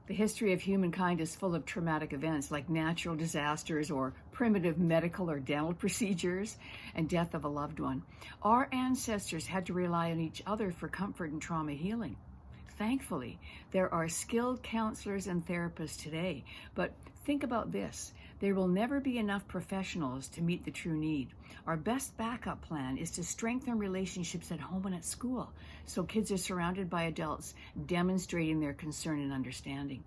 The history of humankind is full of traumatic events like natural disasters or primitive medical or dental procedures and death of a loved one. Our ancestors had to rely on each other for comfort and trauma healing. Thankfully, there are skilled counselors and therapists today, but think about this. There will never be enough professionals to meet the true need. Our best backup plan is to strengthen relationships at home and at school, so kids are surrounded by adults demonstrating their concern and understanding.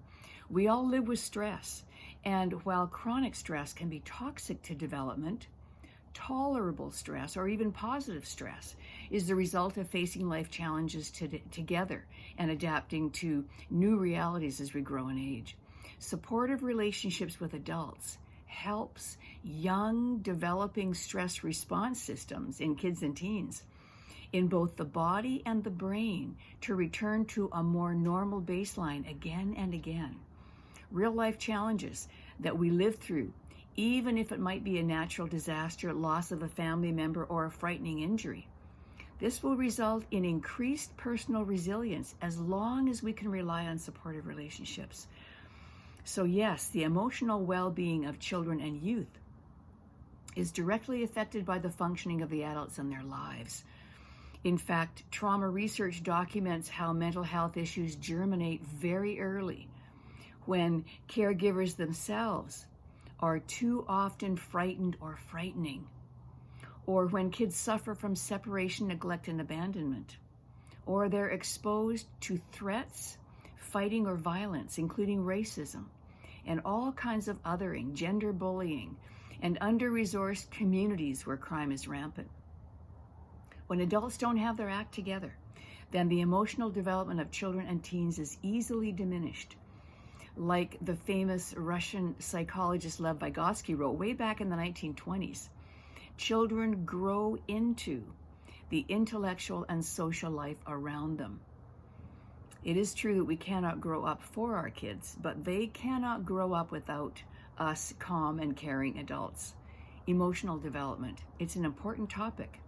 We all live with stress, and while chronic stress can be toxic to development, tolerable stress, or even positive stress, is the result of facing life challenges together and adapting to new realities as we grow in age. Supportive relationships with adults helps young, developing stress response systems in kids and teens in both the body and the brain to return to a more normal baseline again and again. Real life challenges that we live through, even if it might be a natural disaster, loss of a family member, or a frightening injury. This will result in increased personal resilience as long as we can rely on supportive relationships. So yes, the emotional well-being of children and youth is directly affected by the functioning of the adults in their lives. In fact, trauma research documents how mental health issues germinate very early when caregivers themselves are too often frightened or frightening, or when kids suffer from separation, neglect, and abandonment, or they're exposed to threats, fighting, or violence, including racism, and all kinds of othering, gender bullying, and under-resourced communities where crime is rampant. When adults don't have their act together, then the emotional development of children and teens is easily diminished. Like the famous Russian psychologist Lev Vygotsky wrote way back in the 1920s, children grow into the intellectual and social life around them. It is true that we cannot grow up for our kids, but they cannot grow up without us calm and caring adults. Emotional development, it's an important topic.